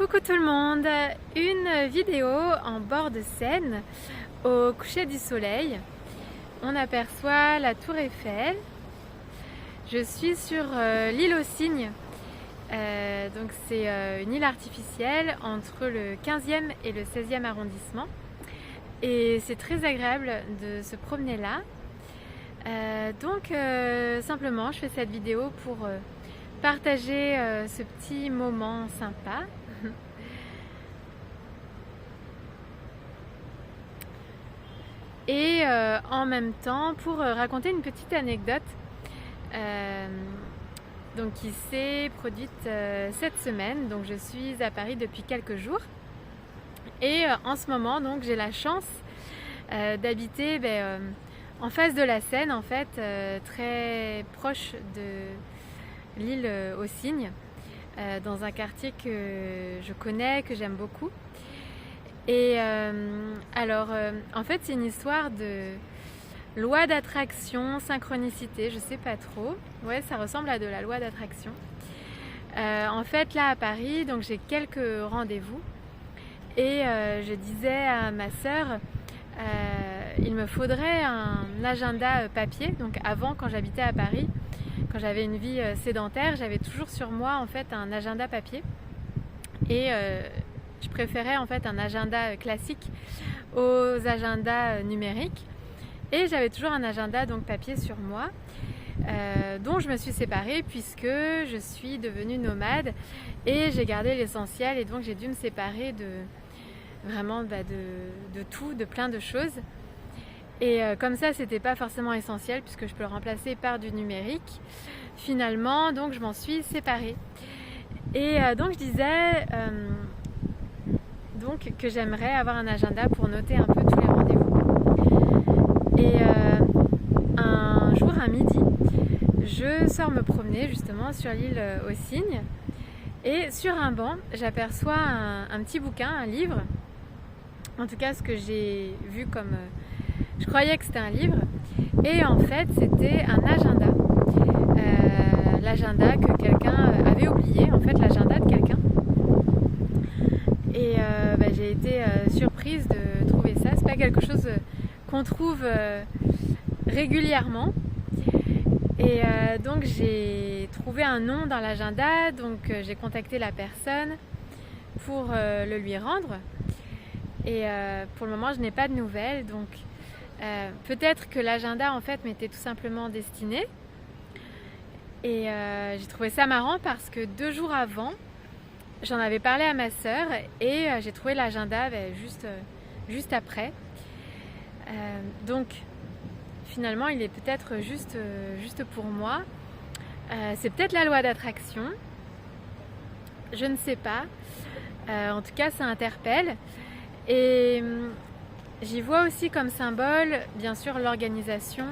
Coucou tout le monde, une vidéo en bord de Seine au coucher du soleil. On aperçoit la tour Eiffel. Je suis sur l'île aux Cygnes, donc c'est une île artificielle entre le 15e et le 16e arrondissement. Et c'est très agréable de se promener là. Donc simplement je fais cette vidéo pour partager ce petit moment sympa. Et en même temps pour raconter une petite anecdote donc qui s'est produite cette semaine. Donc je suis à Paris depuis quelques jours et en ce moment donc j'ai la chance d'habiter en face de la Seine, en fait, très proche de l'île aux Cygnes, dans un quartier que je connais, que j'aime beaucoup. Et en fait, c'est une histoire de loi d'attraction, synchronicité, je sais pas trop. Ouais, ça ressemble à de la loi d'attraction. En fait, là à Paris, donc j'ai quelques rendez-vous et je disais à ma sœur, il me faudrait un agenda papier. Donc avant, quand j'habitais à Paris, quand j'avais une vie sédentaire, j'avais toujours sur moi en fait un agenda papier et je préférais en fait un agenda classique aux agendas numériques et j'avais toujours un agenda donc papier sur moi dont je me suis séparée puisque je suis devenue nomade et j'ai gardé l'essentiel et donc j'ai dû me séparer de vraiment de tout, de plein de choses. Et comme ça, c'était pas forcément essentiel puisque je peux le remplacer par du numérique. Finalement, donc je m'en suis séparée. Et donc je disais donc que j'aimerais avoir un agenda pour noter un peu tous les rendez-vous. Et un jour, à midi, je sors me promener justement sur l'île aux Cygnes. Et sur un banc, j'aperçois un petit bouquin, un livre. En tout cas, ce que j'ai vu comme... je croyais que c'était un livre. Et en fait, c'était un agenda. L'agenda que quelqu'un avait oublié. En fait, l'agenda de quelqu'un. Et j'ai été surprise de trouver ça. C'est pas quelque chose qu'on trouve régulièrement. Et donc, j'ai trouvé un nom dans l'agenda. Donc, j'ai contacté la personne pour le lui rendre. Et pour le moment, je n'ai pas de nouvelles. Donc, peut-être que l'agenda, en fait, m'était tout simplement destiné. Et j'ai trouvé ça marrant parce que 2 jours avant, j'en avais parlé à ma sœur et j'ai trouvé l'agenda juste après. Donc, finalement, il est peut-être juste pour moi. C'est peut-être la loi d'attraction. Je ne sais pas. En tout cas, ça interpelle. Et j'y vois aussi comme symbole, bien sûr, l'organisation,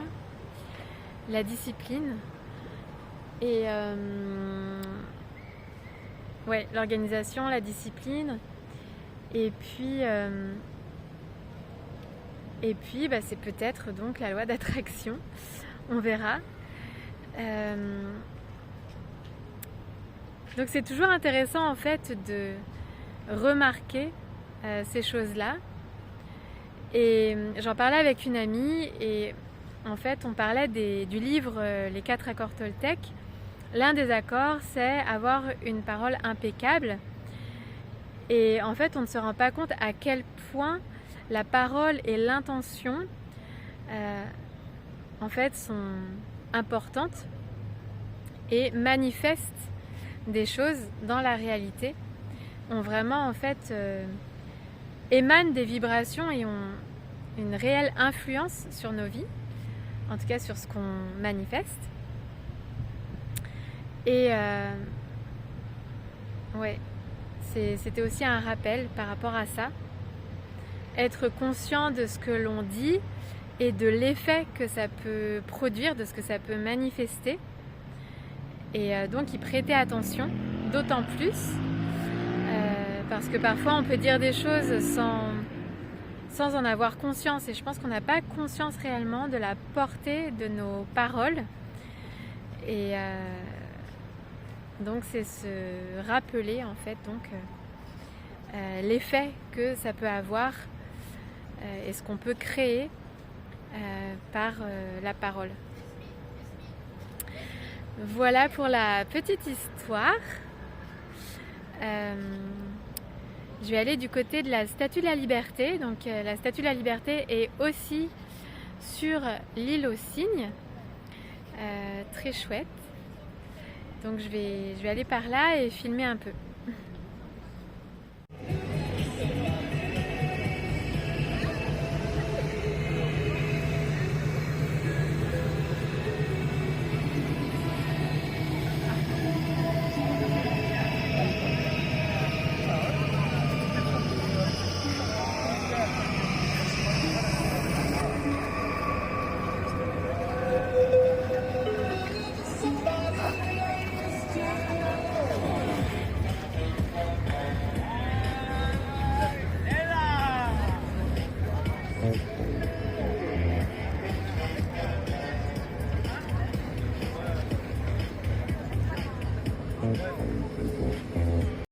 la discipline et ouais, l'organisation, la discipline. Et puis c'est peut-être donc la loi d'attraction. On verra. Donc c'est toujours intéressant en fait de remarquer ces choses-là. Et j'en parlais avec une amie et en fait on parlait du livre Les 4 accords Toltec. L'un des accords, c'est avoir une parole impeccable. Et en fait on ne se rend pas compte à quel point la parole et l'intention en fait sont importantes et manifestent des choses dans la réalité, ont vraiment en fait émanent des vibrations et ont une réelle influence sur nos vies, en tout cas sur ce qu'on manifeste. Et ouais, c'était aussi un rappel par rapport à ça. Être conscient de ce que l'on dit et de l'effet que ça peut produire, de ce que ça peut manifester. Et donc y prêter attention, d'autant plus. Parce que parfois on peut dire des choses sans en avoir conscience et je pense qu'on n'a pas conscience réellement de la portée de nos paroles et donc c'est se rappeler en fait donc l'effet que ça peut avoir et ce qu'on peut créer par la parole. Voilà pour la petite histoire. Je vais aller du côté de la Statue de la Liberté. Donc la Statue de la Liberté est aussi sur l'île aux Cygnes. Très chouette. Donc je vais aller par là et filmer un peu.